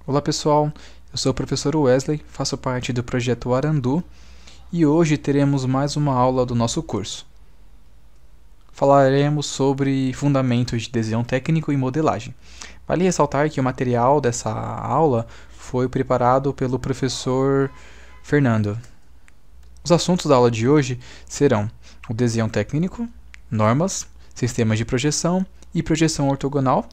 Olá pessoal, eu sou o professor Wesley, faço parte do projeto Arandu e hoje teremos mais uma aula do nosso curso. Falaremos sobre fundamentos de desenho técnico e modelagem. Vale ressaltar que o material dessa aula foi preparado pelo professor Fernando. Os assuntos da aula de hoje serão o desenho técnico, normas, sistemas de projeção e projeção ortogonal.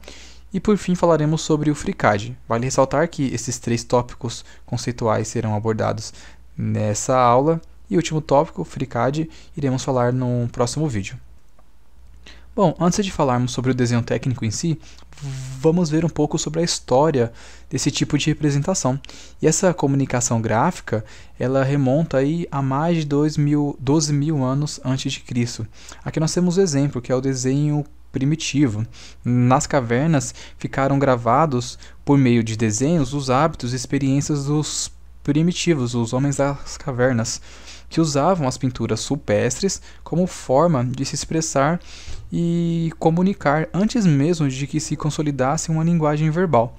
E por fim falaremos sobre o FreeCAD. Vale ressaltar que esses três tópicos conceituais serão abordados nessa aula. E o último tópico, o FreeCAD, iremos falar no próximo vídeo. Bom, antes de falarmos sobre o desenho técnico em si, vamos ver um pouco sobre a história desse tipo de representação. E essa comunicação gráfica, ela remonta aí a mais de 12 mil anos antes de Cristo. Aqui nós temos um exemplo, que é o desenho primitivo. Nas cavernas ficaram gravados, por meio de desenhos, os hábitos e experiências dos primitivos, os homens das cavernas, que usavam as pinturas rupestres como forma de se expressar e comunicar antes mesmo de que se consolidasse uma linguagem verbal.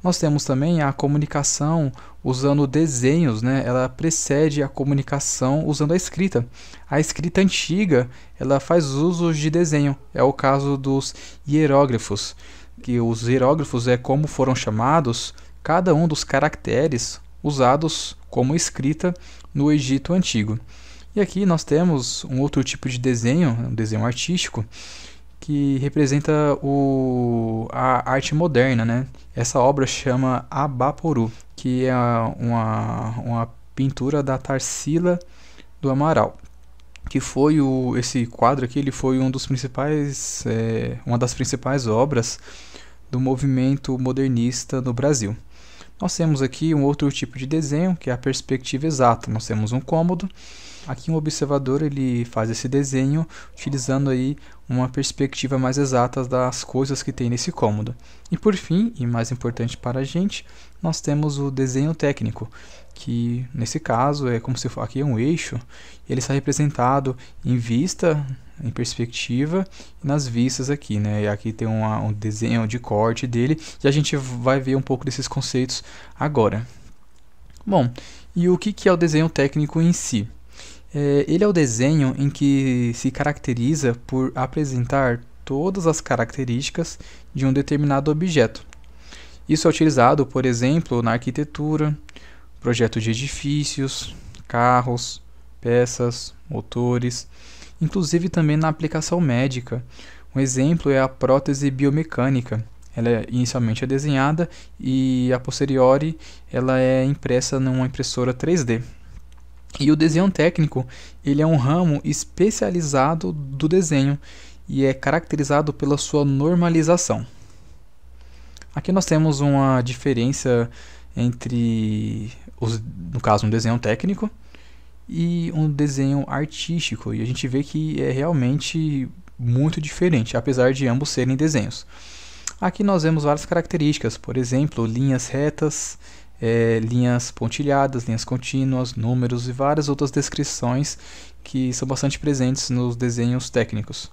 Nós temos também a comunicação usando desenhos, né? Ela precede a comunicação usando a escrita. A escrita antiga, ela faz uso de desenho. É o caso dos hieróglifos, que os hieróglifos é como foram chamados cada um dos caracteres usados como escrita no Egito Antigo. E aqui nós temos um outro tipo de desenho, um desenho artístico, que representa a arte moderna, né? Essa obra chama Abaporu, que é uma pintura da Tarsila do Amaral, que foi esse quadro aqui, ele foi uma das principais obras do movimento modernista no Brasil. Nós temos aqui um outro tipo de desenho, que é a perspectiva exata. Nós temos um cômodo. Aqui um observador ele faz esse desenho utilizando aí uma perspectiva mais exata das coisas que tem nesse cômodo. E por fim, e mais importante para a gente, nós temos o desenho técnico, que nesse caso é como se fosse aqui um eixo, ele está representado em vista, em perspectiva e nas vistas aqui, né? E aqui tem um desenho de corte dele e a gente vai ver um pouco desses conceitos agora. Bom, e o que é o desenho técnico em si? Ele é o desenho em que se caracteriza por apresentar todas as características de um determinado objeto. Isso é utilizado, por exemplo, na arquitetura, projeto de edifícios, carros, peças, motores, inclusive também na aplicação médica. Um exemplo é a prótese biomecânica. Ela inicialmente é desenhada e a posteriori ela é impressa numa impressora 3D. E o desenho técnico, ele é um ramo especializado do desenho e é caracterizado pela sua normalização. Aqui nós temos uma diferença entre, no caso, um desenho técnico e um desenho artístico. E a gente vê que é realmente muito diferente, apesar de ambos serem desenhos. Aqui nós vemos várias características, por exemplo, linhas retas, linhas pontilhadas, linhas contínuas, números e várias outras descrições que são bastante presentes nos desenhos técnicos.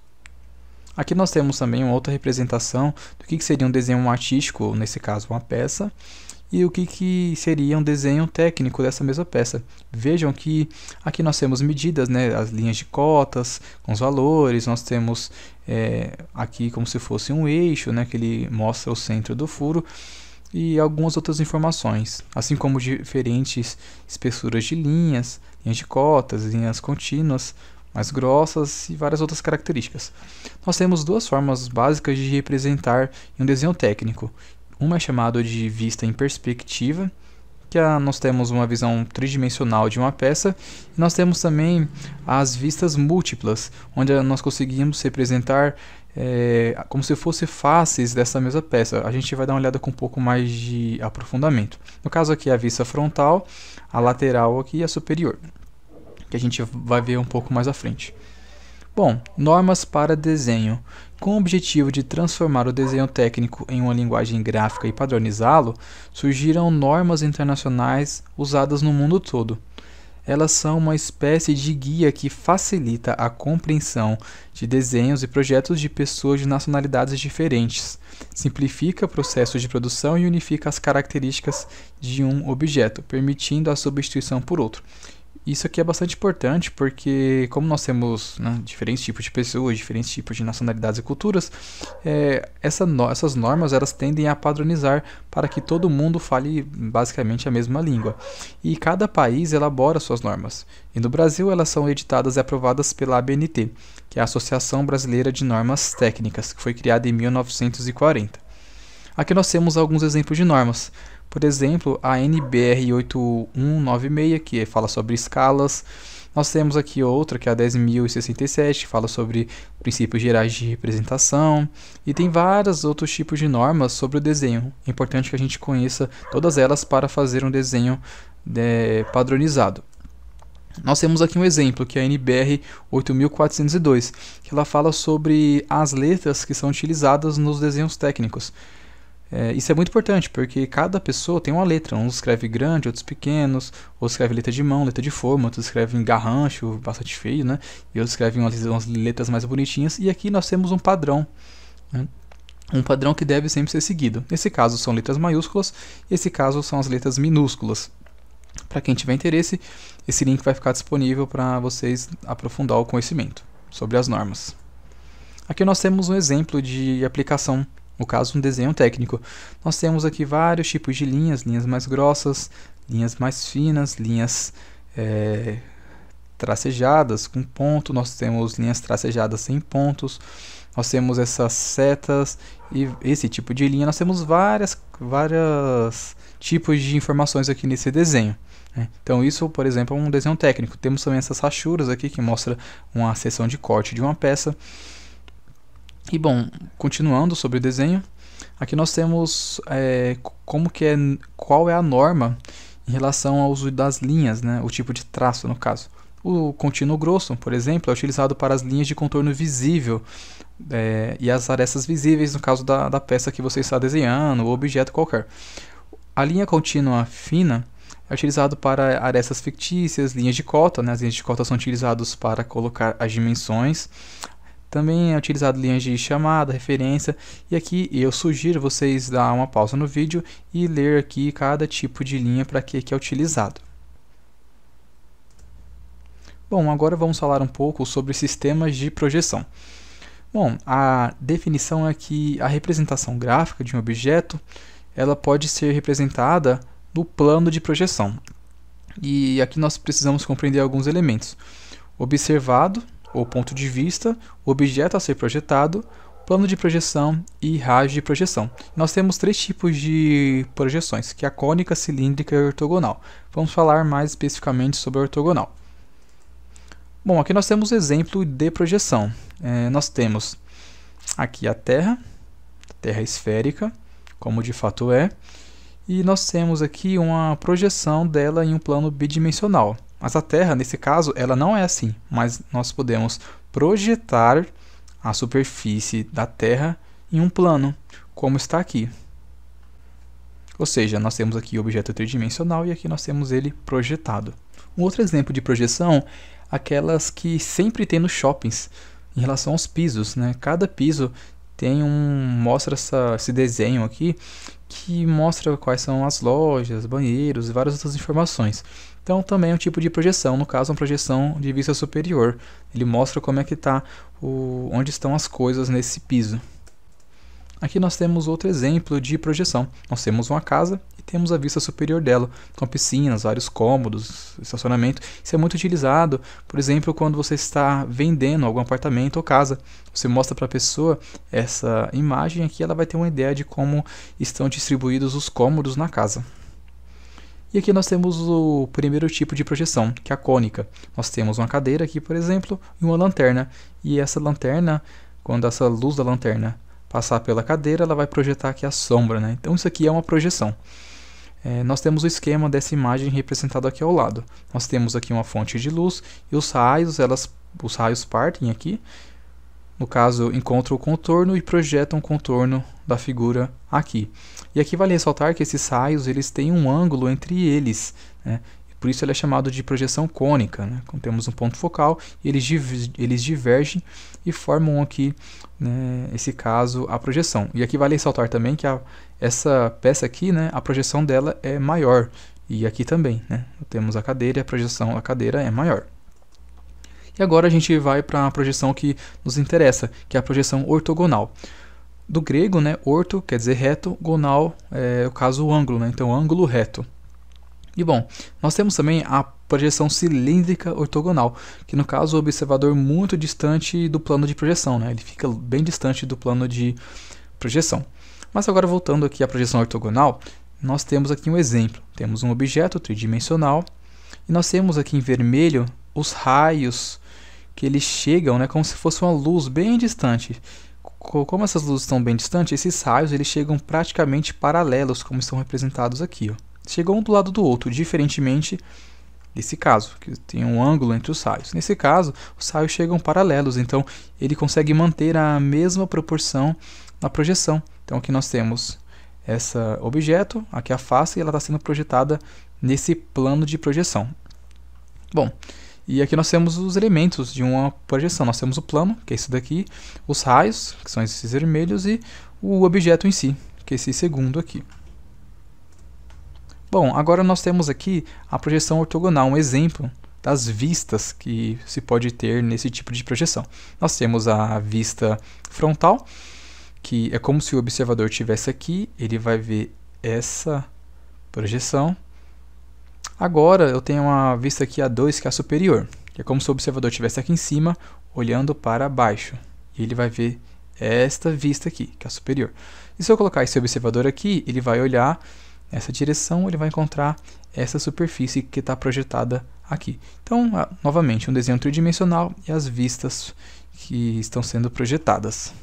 Aqui nós temos também uma outra representação do que seria um desenho artístico, nesse caso uma peça, e o que seria um desenho técnico dessa mesma peça. Vejam que aqui nós temos medidas, né, as linhas de cotas com os valores, nós temos aqui como se fosse um eixo, né, que ele mostra o centro do furo, e algumas outras informações, assim como diferentes espessuras de linhas de cotas, linhas contínuas, mais grossas e várias outras características. Nós temos duas formas básicas de representar em um desenho técnico. Uma é chamada de vista em perspectiva, que nós temos uma visão tridimensional de uma peça, e nós temos também as vistas múltiplas, onde nós conseguimos representar como se fossem faces dessa mesma peça. A gente vai dar uma olhada com um pouco mais de aprofundamento. No caso aqui a vista frontal, a lateral aqui e a superior, que a gente vai ver um pouco mais à frente. Bom, normas para desenho. Com o objetivo de transformar o desenho técnico em uma linguagem gráfica e padronizá-lo, surgiram normas internacionais usadas no mundo todo. elas são uma espécie de guia que facilita a compreensão de desenhos e projetos de pessoas de nacionalidades diferentes, simplifica processos de produção e unifica as características de um objeto, permitindo a substituição por outro. Isso aqui é bastante importante porque, como nós temos, né, diferentes tipos de pessoas, diferentes tipos de nacionalidades e culturas, essas normas elas tendem a padronizar para que todo mundo fale basicamente a mesma língua. E cada país elabora suas normas. E no Brasil elas são editadas e aprovadas pela ABNT, que é a Associação Brasileira de Normas Técnicas, que foi criada em 1940. Aqui nós temos alguns exemplos de normas. Por exemplo, a NBR 8196, que fala sobre escalas. Nós temos aqui outra, que é a 10.067, que fala sobre princípios gerais de representação. E tem vários outros tipos de normas sobre o desenho. É importante que a gente conheça todas elas para fazer um desenho padronizado. Nós temos aqui um exemplo, que é a NBR 8402, que ela fala sobre as letras que são utilizadas nos desenhos técnicos. Isso é muito importante, porque cada pessoa tem uma letra. Uns escreve grande, outros pequenos, outros escreve letra de mão, letra de forma, outros escrevem garrancho, bastante feio, né? E outros escrevem umas letras mais bonitinhas. E aqui nós temos um padrão, né? Um padrão que deve sempre ser seguido. Nesse caso são letras maiúsculas, nesse caso são as letras minúsculas. Para quem tiver interesse, esse link vai ficar disponível para vocês aprofundar o conhecimento sobre as normas. Aqui nós temos um exemplo de aplicação. No caso, um desenho técnico. Nós temos aqui vários tipos de linhas, linhas mais grossas, linhas mais finas, linhas tracejadas com ponto, nós temos linhas tracejadas sem pontos, nós temos essas setas e esse tipo de linha. Nós temos vários tipos de informações aqui nesse desenho. Então isso, por exemplo, é um desenho técnico. Temos também essas rachuras aqui que mostra uma seção de corte de uma peça. E bom, continuando sobre o desenho, aqui nós temos qual é a norma em relação ao uso das linhas, né, o tipo de traço no caso. O contínuo grosso, por exemplo, é utilizado para as linhas de contorno visível e as arestas visíveis no caso da peça que você está desenhando, ou objeto qualquer. A linha contínua fina é utilizado para arestas fictícias, linhas de cota, né, as linhas de cota são utilizadas para colocar as dimensões. Também é utilizado linhas de chamada, referência, e aqui eu sugiro vocês dar uma pausa no vídeo e ler aqui cada tipo de linha para que é utilizado. Bom, agora vamos falar um pouco sobre sistemas de projeção. Bom, a definição é que a representação gráfica de um objeto ela pode ser representada no plano de projeção. E aqui nós precisamos compreender alguns elementos. Observado, ou ponto de vista, o objeto a ser projetado, plano de projeção e raio de projeção. Nós temos três tipos de projeções, que é a cônica, cilíndrica e ortogonal. Vamos falar mais especificamente sobre a ortogonal. Bom, aqui nós temos exemplo de projeção. Nós temos aqui a Terra esférica, como de fato é, e nós temos aqui uma projeção dela em um plano bidimensional. Mas a Terra, nesse caso, ela não é assim, mas nós podemos projetar a superfície da Terra em um plano, como está aqui. Ou seja, nós temos aqui o objeto tridimensional e aqui nós temos ele projetado. Um outro exemplo de projeção, aquelas que sempre tem nos shoppings, em relação aos pisos, né? Cada piso tem mostra esse desenho aqui, que mostra quais são as lojas, banheiros e várias outras informações. Então também é um tipo de projeção, no caso uma projeção de vista superior. Ele mostra como é que está, onde estão as coisas nesse piso. Aqui nós temos outro exemplo de projeção. Nós temos uma casa e temos a vista superior dela, com piscinas, vários cômodos, estacionamento. Isso é muito utilizado, por exemplo, quando você está vendendo algum apartamento ou casa. Você mostra para a pessoa essa imagem aqui, ela vai ter uma ideia de como estão distribuídos os cômodos na casa. E aqui nós temos o primeiro tipo de projeção, que é a cônica. Nós temos uma cadeira aqui, por exemplo, e uma lanterna. E essa lanterna, quando essa luz da lanterna passar pela cadeira, ela vai projetar aqui a sombra, né? Então isso aqui é uma projeção. Nós temos o esquema dessa imagem representado aqui ao lado. Nós temos aqui uma fonte de luz e os raios partem aqui. No caso, encontram o contorno e projetam o contorno da figura aqui. E aqui vale ressaltar que esses raios eles têm um ângulo entre eles, né? Por isso ele é chamado de projeção cônica, né? Então, temos um ponto focal e eles divergem e formam aqui, né, esse caso, a projeção. E aqui vale ressaltar também que essa peça aqui, né, a projeção dela é maior. E aqui também, né? Temos a cadeira e a projeção da cadeira é maior. E agora a gente vai para a projeção que nos interessa, que é a projeção ortogonal. Do grego, né, orto quer dizer reto, gonal é o caso o ângulo, né? Então ângulo reto. E bom, nós temos também a projeção cilíndrica ortogonal, que no caso o observador muito distante do plano de projeção, né? Ele fica bem distante do plano de projeção. Mas agora voltando aqui à projeção ortogonal, nós temos aqui um exemplo. Temos um objeto tridimensional e nós temos aqui em vermelho os raios que eles chegam, né, como se fosse uma luz bem distante. Como essas luzes estão bem distantes, esses raios eles chegam praticamente paralelos, como estão representados aqui. Ó. Chegam um do lado do outro, diferentemente desse caso, que tem um ângulo entre os raios. Nesse caso, os raios chegam paralelos, então ele consegue manter a mesma proporção na projeção. Então aqui nós temos esse objeto, aqui a face, e ela está sendo projetada nesse plano de projeção. Bom, e aqui nós temos os elementos de uma projeção. Nós temos o plano, que é esse daqui, os raios, que são esses vermelhos, e o objeto em si, que é esse segundo aqui. Bom, agora nós temos aqui a projeção ortogonal, um exemplo das vistas que se pode ter nesse tipo de projeção. Nós temos a vista frontal, que é como se o observador estivesse aqui, ele vai ver essa projeção. Agora eu tenho uma vista aqui A2, que é a superior, que é como se o observador estivesse aqui em cima, olhando para baixo. E ele vai ver esta vista aqui, que é a superior. E se eu colocar esse observador aqui, ele vai olhar nessa direção, ele vai encontrar essa superfície que está projetada aqui. Então, novamente, um desenho tridimensional e as vistas que estão sendo projetadas.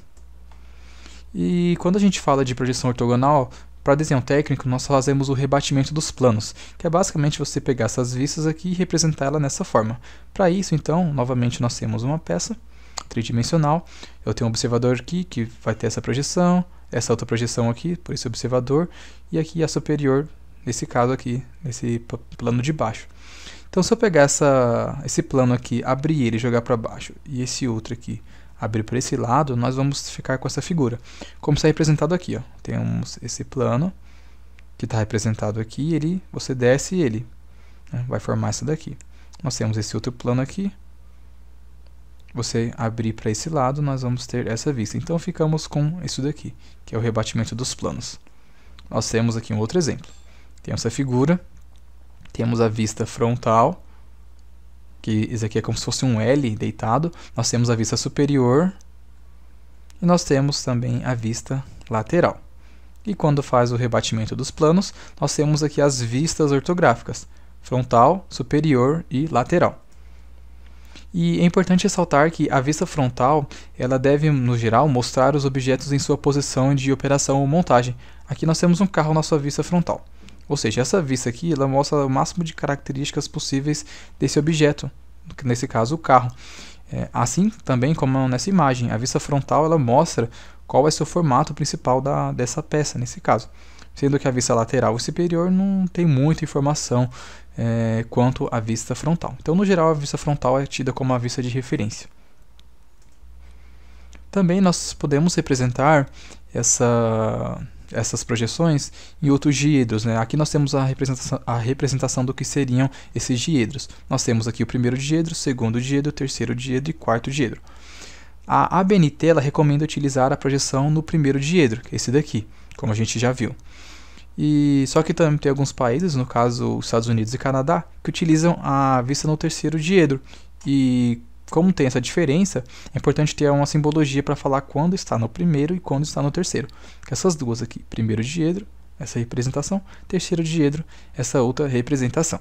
E quando a gente fala de projeção ortogonal, para desenho técnico, nós fazemos o rebatimento dos planos, que é basicamente você pegar essas vistas aqui e representar ela nessa forma. Para isso, então, novamente nós temos uma peça tridimensional. Eu tenho um observador aqui que vai ter essa projeção, essa outra projeção aqui, por esse observador, e aqui a superior, nesse caso aqui, nesse plano de baixo. Então, se eu pegar esse plano aqui, abrir ele e jogar para baixo, e esse outro aqui abrir para esse lado, nós vamos ficar com essa figura. Como está representado aqui, ó. Temos esse plano que está representado aqui, você desce ele, né, vai formar essa daqui. Nós temos esse outro plano aqui. Você abrir para esse lado, nós vamos ter essa vista. Então ficamos com isso daqui, que é o rebatimento dos planos. Nós temos aqui um outro exemplo. Temos essa figura, temos a vista frontal, que isso aqui é como se fosse um L deitado. Nós temos a vista superior e nós temos também a vista lateral. E quando faz o rebatimento dos planos, nós temos aqui as vistas ortográficas, frontal, superior e lateral. E é importante ressaltar que a vista frontal, ela deve, no geral, mostrar os objetos em sua posição de operação ou montagem. Aqui nós temos um carro na sua vista frontal. Ou seja, essa vista aqui, ela mostra o máximo de características possíveis desse objeto, nesse caso o carro. Assim também como nessa imagem, a vista frontal ela mostra qual vai ser o formato principal dessa peça, nesse caso. Sendo que a vista lateral e superior não tem muita informação quanto à vista frontal. Então, no geral, a vista frontal é tida como a vista de referência. Também nós podemos representar essas projeções em outros diedros, né? Aqui nós temos a representação do que seriam esses diedros. Nós temos aqui o primeiro diedro, segundo diedro, terceiro diedro e quarto diedro. A ABNT ela recomenda utilizar a projeção no primeiro diedro, que é esse daqui, como a gente já viu. E só que também tem alguns países, no caso os Estados Unidos e Canadá, que utilizam a vista no terceiro diedro. E como tem essa diferença, é importante ter uma simbologia para falar quando está no primeiro e quando está no terceiro. Que essas duas aqui, primeiro diedro, essa representação, terceiro diedro, essa outra representação.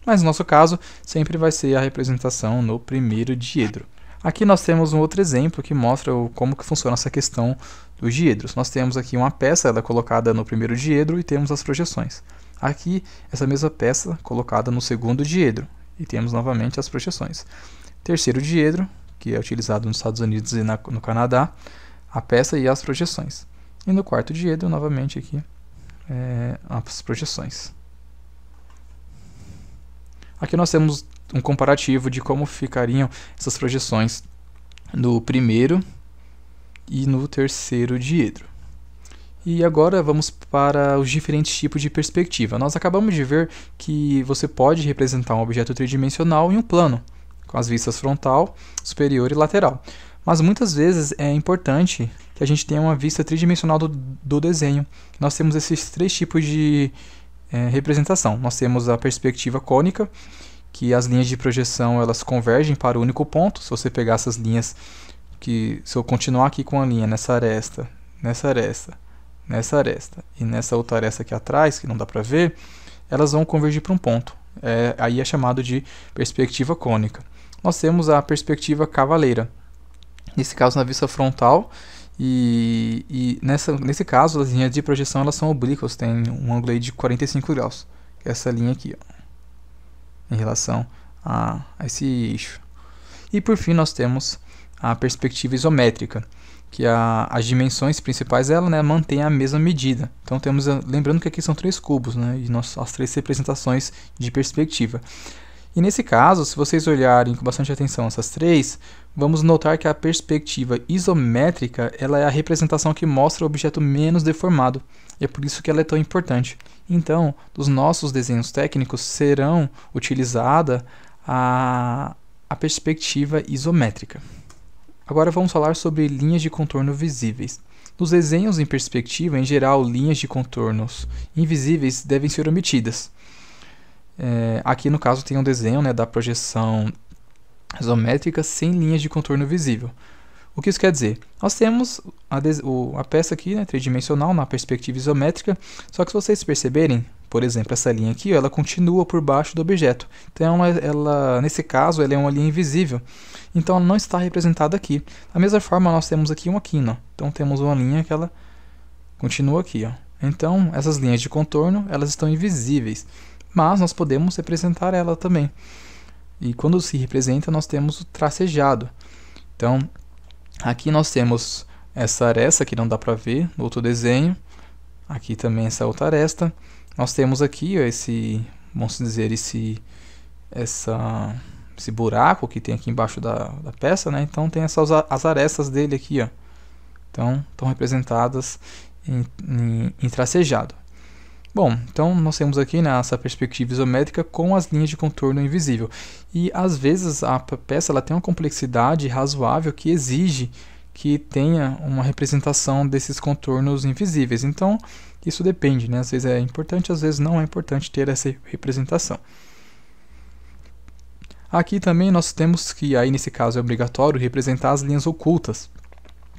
Mas no nosso caso, sempre vai ser a representação no primeiro diedro. Aqui nós temos um outro exemplo que mostra como que funciona essa questão dos diedros. Nós temos aqui uma peça, ela é colocada no primeiro diedro e temos as projeções. Aqui, essa mesma peça colocada no segundo diedro e temos novamente as projeções. Terceiro diedro, que é utilizado nos Estados Unidos e no Canadá, a peça e as projeções. E no quarto diedro, novamente aqui, as projeções. Aqui nós temos um comparativo de como ficariam essas projeções no primeiro e no terceiro diedro. E agora vamos para os diferentes tipos de perspectiva. Nós acabamos de ver que você pode representar um objeto tridimensional em um plano, com as vistas frontal, superior e lateral. Mas muitas vezes é importante que a gente tenha uma vista tridimensional do desenho. Nós temos esses três tipos de representação. Nós temos a perspectiva cônica, que as linhas de projeção elas convergem para o único ponto. Se você pegar essas linhas, se eu continuar aqui com a linha nessa aresta, nessa aresta e nessa outra aresta aqui atrás, que não dá para ver, elas vão convergir para um ponto. Aí é chamado de perspectiva cônica. Nós temos a perspectiva cavaleira, nesse caso na vista frontal, e nesse caso as linhas de projeção elas são oblíquas, tem um ângulo aí de 45 graus, que é essa linha aqui, ó, em relação a esse eixo. E por fim nós temos a perspectiva isométrica, que as dimensões principais ela mantém a mesma medida. Então temos, lembrando que aqui são 3 cubos, e as 3 representações de perspectiva. E nesse caso, se vocês olharem com bastante atenção essas 3, vamos notar que a perspectiva isométrica ela é a representação que mostra o objeto menos deformado. E é por isso que ela é tão importante. Então, dos nossos desenhos técnicos serão utilizada a perspectiva isométrica. Agora vamos falar sobre linhas de contorno visíveis. Nos desenhos em perspectiva, em geral, linhas de contornos invisíveis devem ser omitidas. Aqui no caso tem um desenho da projeção isométrica sem linhas de contorno visível. O que isso quer dizer? Nós temos a peça aqui tridimensional na perspectiva isométrica, só que se vocês perceberem, por exemplo, essa linha aqui, ela continua por baixo do objeto. Então, nesse caso, ela é uma linha invisível. Então, ela não está representada aqui. Da mesma forma, nós temos aqui uma quina. Então, temos uma linha que ela continua aqui. Ó. Então, essas linhas de contorno, elas estão invisíveis. Mas nós podemos representar ela também. E quando se representa, nós temos o tracejado. Então, aqui nós temos essa aresta que não dá para ver no outro desenho. Aqui também essa outra aresta. Nós temos aqui ó, vamos dizer, esse buraco que tem aqui embaixo da peça, Então tem as arestas dele aqui, ó. Então estão representadas em tracejado. Bom, então nós temos aqui essa perspectiva isométrica com as linhas de contorno invisível. E às vezes a peça ela tem uma complexidade razoável que exige que tenha uma representação desses contornos invisíveis. Então, isso depende, Às vezes é importante, às vezes não é importante ter essa representação. Aqui também nós temos que, aí nesse caso é obrigatório, representar as linhas ocultas.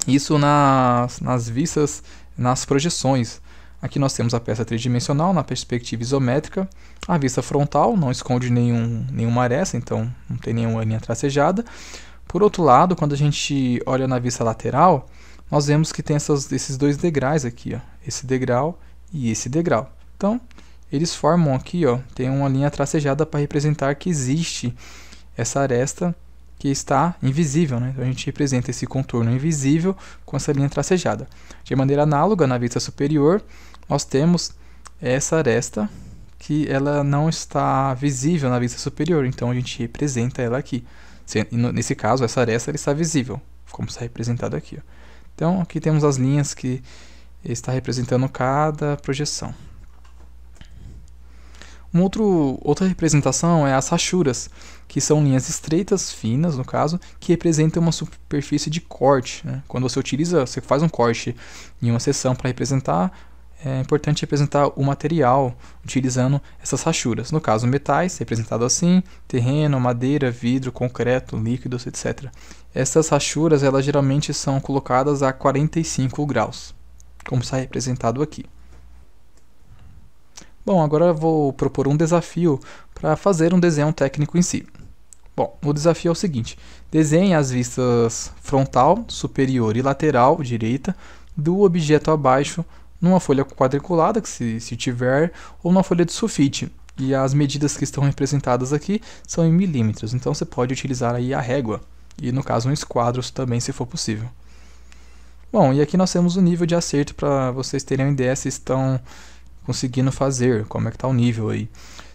Isso nas vistas, nas projeções. Aqui nós temos a peça tridimensional na perspectiva isométrica. A vista frontal não esconde nenhuma aresta, então não tem nenhuma linha tracejada. Por outro lado, quando a gente olha na vista lateral, nós vemos que tem esses 2 degraus aqui, ó, esse degrau e esse degrau. Então, eles formam aqui, ó, tem uma linha tracejada para representar que existe essa aresta que está invisível, Então a gente representa esse contorno invisível com essa linha tracejada. De maneira análoga, na vista superior, nós temos essa aresta que ela não está visível na vista superior, então a gente representa ela aqui. Nesse caso, essa aresta está visível, como está representado aqui. Ó. Então, aqui temos as linhas que está representando cada projeção. Outra representação é as rachuras, que são linhas estreitas, finas no caso, que representam uma superfície de corte. Quando você faz um corte em uma seção para representar, é importante representar o material utilizando essas rachuras. No caso, metais, representado assim, terreno, madeira, vidro, concreto, líquidos, etc. Essas rachuras, elas geralmente são colocadas a 45 graus, como está representado aqui. Bom, agora eu vou propor um desafio para fazer um desenho técnico em si. Bom, o desafio é o seguinte: desenhe as vistas frontal, superior e lateral, direita, do objeto abaixo, numa folha quadriculada, que se tiver, ou numa folha de sulfite. E as medidas que estão representadas aqui são em milímetros, então você pode utilizar aí a régua, e no caso um esquadro também, se for possível. Bom, e aqui nós temos o nível de acerto para vocês terem uma ideia se estão conseguindo fazer, como é que está o nível aí.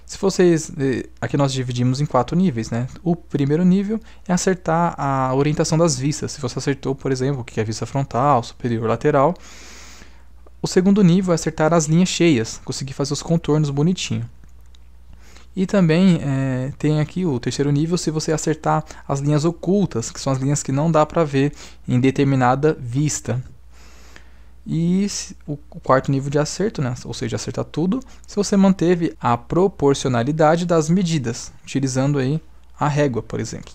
Se vocês, aqui nós dividimos em 4 níveis, né? O primeiro nível é acertar a orientação das vistas. Se você acertou, por exemplo, o que é vista frontal, superior, lateral. O segundo nível é acertar as linhas cheias, conseguir fazer os contornos bonitinho. E também tem aqui o terceiro nível, se você acertar as linhas ocultas, que são as linhas que não dá para ver em determinada vista. E o quarto nível de acerto, né? Ou seja, acertar tudo, se você manteve a proporcionalidade das medidas, utilizando aí a régua, por exemplo.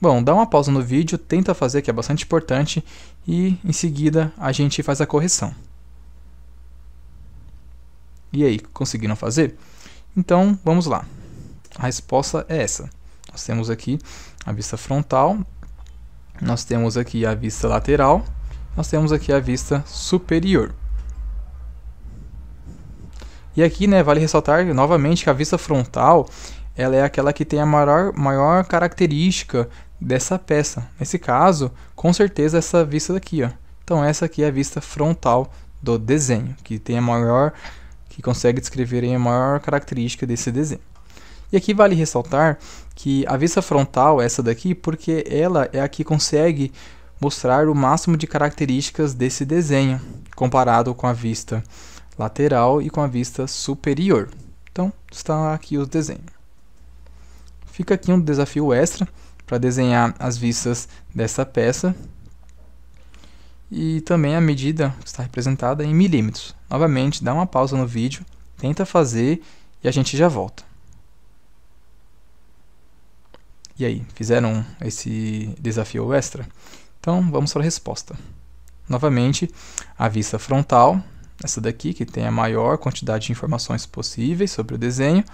Bom, dá uma pausa no vídeo, tenta fazer, que é bastante importante, e em seguida a gente faz a correção. E aí, conseguiram fazer? Então, vamos lá. A resposta é essa. Nós temos aqui a vista frontal, nós temos aqui a vista lateral, nós temos aqui a vista superior. E aqui, né, vale ressaltar novamente que a vista frontal ela é aquela que tem a maior característica dessa peça. Nesse caso, com certeza essa vista daqui, ó. Então essa aqui é a vista frontal do desenho, que tem que consegue descrever a maior característica desse desenho. E aqui vale ressaltar que a vista frontal é essa daqui porque ela é a que consegue mostrar o máximo de características desse desenho, comparado com a vista lateral e com a vista superior. Então, está aqui o desenho. Fica aqui um desafio extra para desenhar as vistas dessa peça. E também a medida está representada em milímetros. Novamente, dá uma pausa no vídeo, tenta fazer e a gente já volta. E aí, fizeram esse desafio extra? Então, vamos para a resposta. Novamente, a vista frontal, essa daqui, que tem a maior quantidade de informações possíveis sobre o desenho.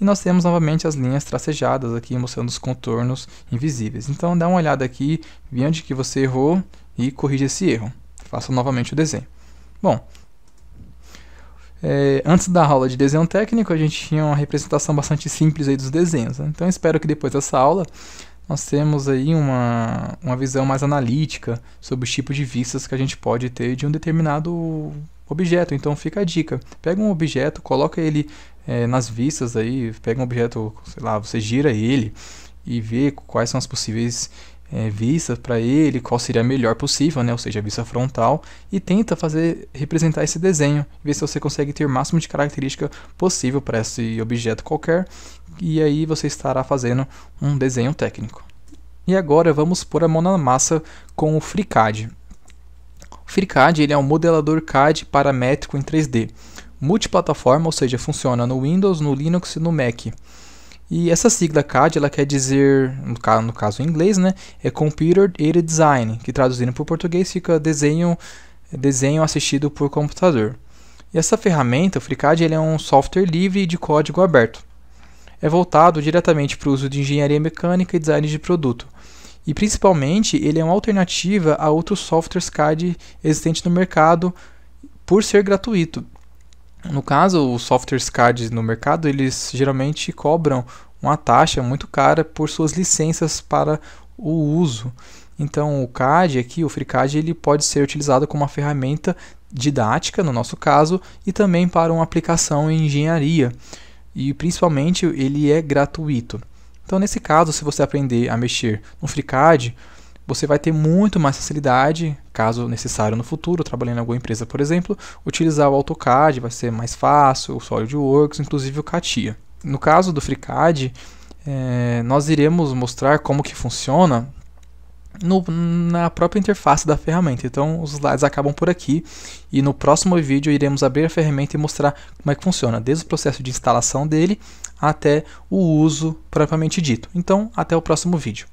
E nós temos novamente as linhas tracejadas aqui, mostrando os contornos invisíveis. Então, dá uma olhada aqui, vê onde que você errou e corrija esse erro. Faça novamente o desenho. Bom, antes da aula de desenho técnico, a gente tinha uma representação bastante simples aí dos desenhos, né? Então, espero que depois dessa aula nós temos aí uma visão mais analítica sobre os tipos de vistas que a gente pode ter de um determinado objeto. Então fica a dica, pega um objeto, coloca ele nas vistas aí, pega um objeto, sei lá, você gira ele e vê quais são as possíveis vistas para ele, qual seria a melhor possível, né? Ou seja, a vista frontal, e tenta representar esse desenho, ver se você consegue ter o máximo de característica possível para esse objeto qualquer, e aí você estará fazendo um desenho técnico. E agora vamos pôr a mão na massa com o FreeCAD. O FreeCAD ele é um modelador CAD paramétrico em 3D, multiplataforma, ou seja, funciona no Windows, no Linux e no Mac. E essa sigla CAD ela quer dizer, no caso em inglês, né, é Computer Aided Design, que traduzindo para o português fica desenho assistido por computador. E essa ferramenta, o FreeCAD, ele é um software livre de código aberto. É voltado diretamente para o uso de engenharia mecânica e design de produto. E principalmente ele é uma alternativa a outros softwares CAD existentes no mercado por ser gratuito. No caso, os softwares CAD no mercado, eles geralmente cobram uma taxa muito cara por suas licenças para o uso. Então o CAD aqui, o FreeCAD, ele pode ser utilizado como uma ferramenta didática, no nosso caso, e também para uma aplicação em engenharia. E principalmente ele é gratuito. Então nesse caso, se você aprender a mexer no FreeCAD, você vai ter muito mais facilidade, caso necessário no futuro, trabalhando em alguma empresa, por exemplo, utilizar o AutoCAD vai ser mais fácil, o SolidWorks, inclusive o CATIA. No caso do FreeCAD, nós iremos mostrar como que funciona na própria interface da ferramenta. Então os slides acabam por aqui e no próximo vídeo iremos abrir a ferramenta e mostrar como é que funciona, desde o processo de instalação dele até o uso propriamente dito. Então, até o próximo vídeo.